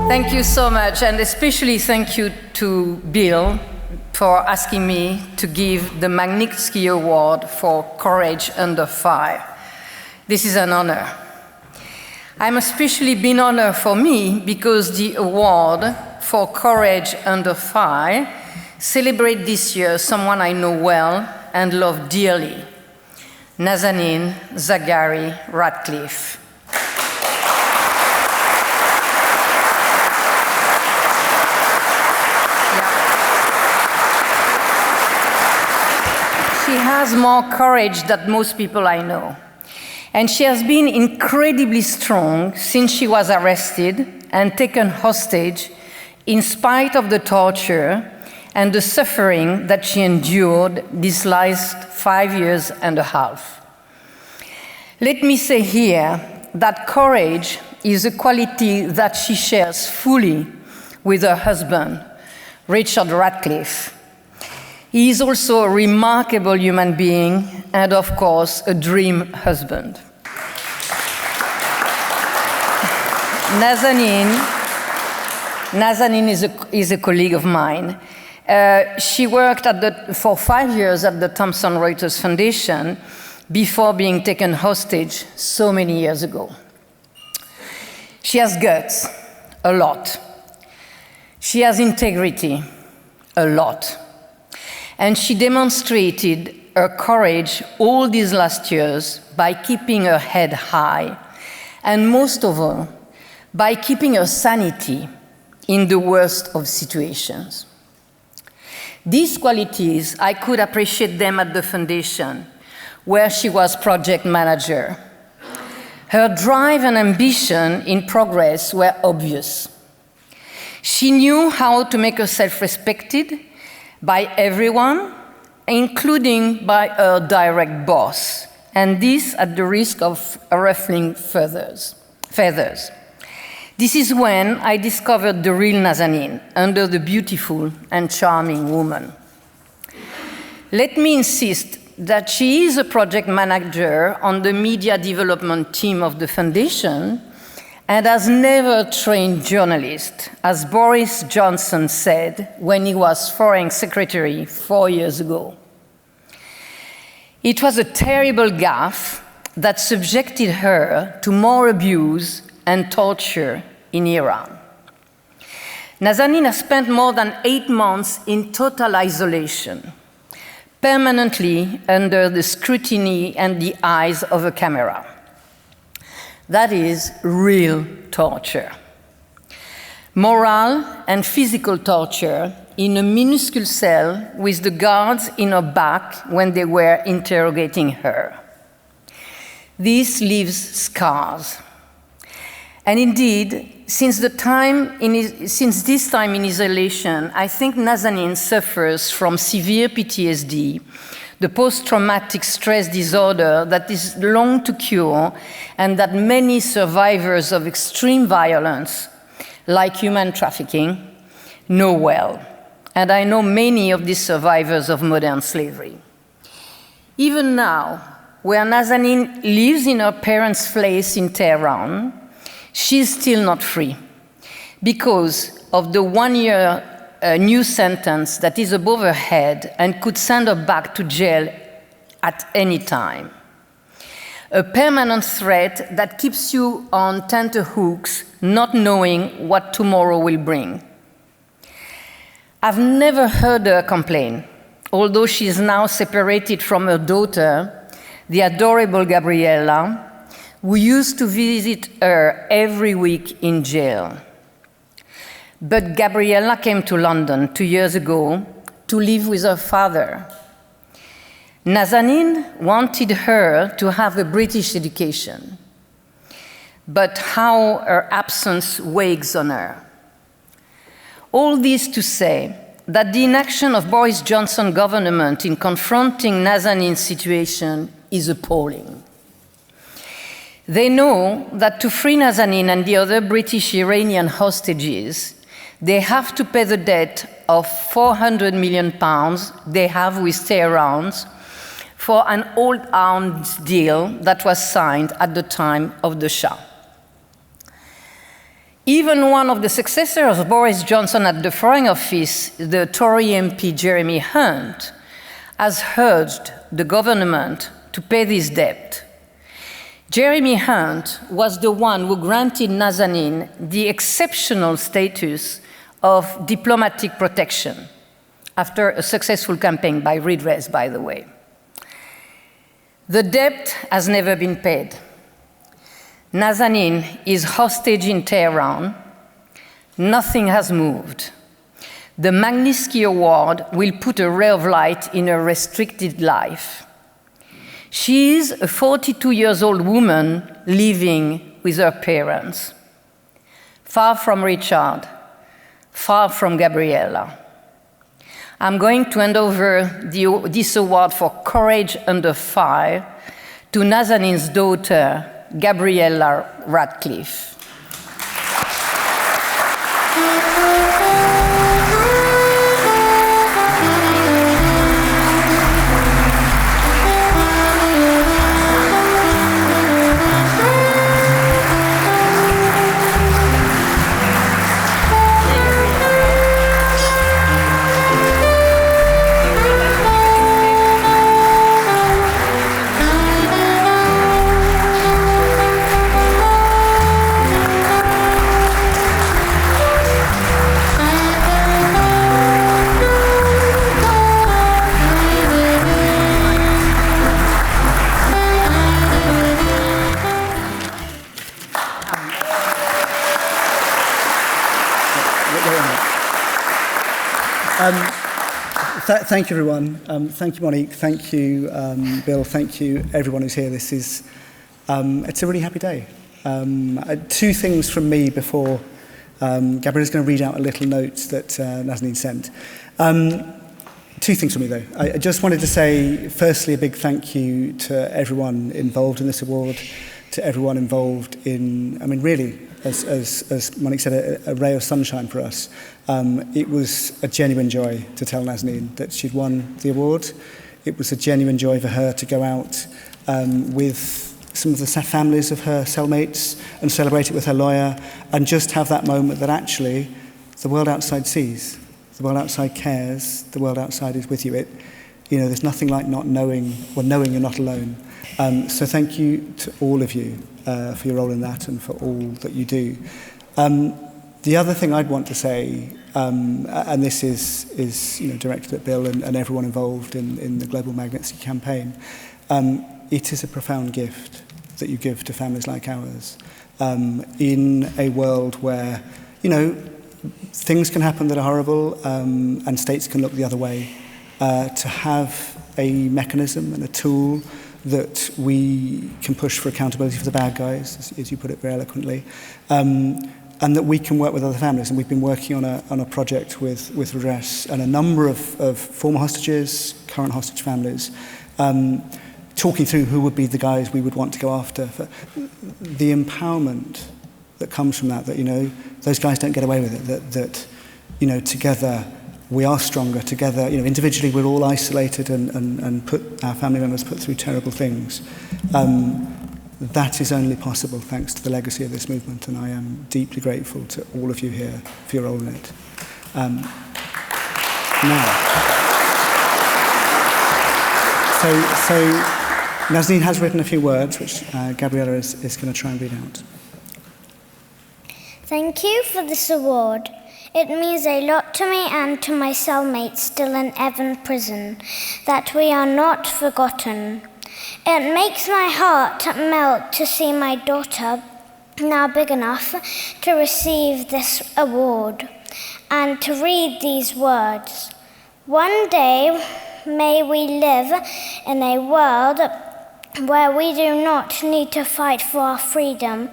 Thank you so much, and especially thank you to Bill for asking me to give the Magnitsky Award for Courage Under Fire. This is an honor. I'm especially been honored for me because the award for Courage Under Fire celebrates this year someone I know well and love dearly, Nazanin Zaghari-Ratcliffe. She has more courage than most people I know. And she has been incredibly strong since she was arrested and taken hostage in spite of the torture and the suffering that she endured these last 5 years and a half. Let me say here that courage is a quality that she shares fully with her husband, Richard Ratcliffe. He is also a remarkable human being and, of course, a dream husband. Nazanin is a colleague of mine. She worked for 5 years at the Thomson Reuters Foundation before being taken hostage so many years ago. She has guts, a lot. She has integrity, a lot. And she demonstrated her courage all these last years by keeping her head high, and most of all, by keeping her sanity in the worst of situations. These qualities, I could appreciate them at the foundation, where she was project manager. Her drive and ambition in progress were obvious. She knew how to make herself respected by everyone, including by her direct boss, and this at the risk of ruffling feathers. This is when I discovered the real Nazanin under the beautiful and charming woman. Let me insist that she is a project manager on the media development team of the foundation and has never trained journalists, as Boris Johnson said when he was Foreign Secretary 4 years ago. It was a terrible gaffe that subjected her to more abuse and torture in Iran. Nazanin has spent more than 8 months in total isolation, permanently under the scrutiny and the eyes of a camera. That is real torture. Moral and physical torture in a minuscule cell with the guards in her back when they were interrogating her. This leaves scars. And indeed, since this time in isolation, I think Nazanin suffers from severe PTSD, the post-traumatic stress disorder that is long to cure and that many survivors of extreme violence, like human trafficking, know well. And I know many of these survivors of modern slavery. Even now, where Nazanin lives in her parents' place in Tehran, she's still not free because of the 1-year new sentence that is above her head and could send her back to jail at any time. A permanent threat that keeps you on tenterhooks, not knowing what tomorrow will bring. I've never heard her complain, although she is now separated from her daughter, the adorable Gabriella, who used to visit her every week in jail. But Gabriella came to London 2 years ago to live with her father. Nazanin wanted her to have a British education, but how her absence weighs on her. All this to say that the inaction of Boris Johnson government in confronting Nazanin's situation is appalling. They know that to free Nazanin and the other British Iranian hostages, they have to pay the debt of £400 million they have with Tehran for an old arms deal that was signed at the time of the Shah. Even one of the successors of Boris Johnson at the Foreign Office, the Tory MP Jeremy Hunt, has urged the government to pay this debt. Jeremy Hunt was the one who granted Nazanin the exceptional status of diplomatic protection after a successful campaign by redress, by the way. The debt has never been paid. Nazanin is hostage in Tehran. Nothing has moved. The Magnitsky Award will put a ray of light in her restricted life. She is a 42-year-old woman living with her parents, far from Richard, far from Gabriella. I'm going to hand over this award for Courage Under Fire to Nazanin's daughter, Gabriella Ratcliffe. Thank you, everyone. Thank you, Monique. Thank you, Bill. Thank you, everyone who's here. This is, it's a really happy day. Two things from me before Gabriella's going to read out a little note that Nazanin sent. Two things from me, though. I just wanted to say, firstly, a big thank you to everyone involved in this award, to everyone involved in, I mean, really, as Monique said, a ray of sunshine for us. It was a genuine joy to tell Nazanin that she'd won the award. It was a genuine joy for her to go out with some of the families of her cellmates and celebrate it with her lawyer and just have that moment that actually the world outside sees, the world outside cares, the world outside is with you. There's nothing like not knowing or knowing you're not alone. So thank you to all of you for your role in that and for all that you do. The other thing I'd want to say, and this is directed at Bill and everyone involved in the Global Magnitsky campaign, it is a profound gift that you give to families like ours in a world where, things can happen that are horrible and states can look the other way. To have a mechanism and a tool that we can push for accountability for the bad guys, as you put it very eloquently, and that we can work with other families. And we've been working on a project with redress and a number of former hostages, current hostage families, talking through who would be the guys we would want to go after. For the empowerment that comes from that, those guys don't get away with it, that together we are stronger, together, individually we're all isolated and put our family members put through terrible things. That is only possible thanks to the legacy of this movement, and I am deeply grateful to all of you here for your role in it. So Nazanin has written a few words, which Gabriella is going to try and read out. Thank you for this award. It means a lot to me and to my cellmates still in Evan prison, that we are not forgotten. It makes my heart melt to see my daughter, now big enough to receive this award, and to read these words. One day may we live in a world where we do not need to fight for our freedom,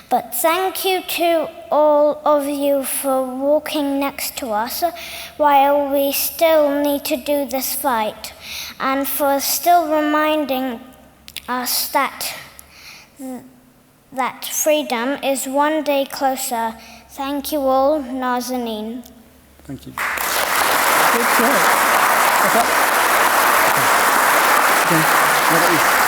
but thank you to all of you for walking next to us while we still need to do this fight, and for still reminding us that freedom is one day closer. Thank you all, Nazanin. Thank you. Good job. Okay.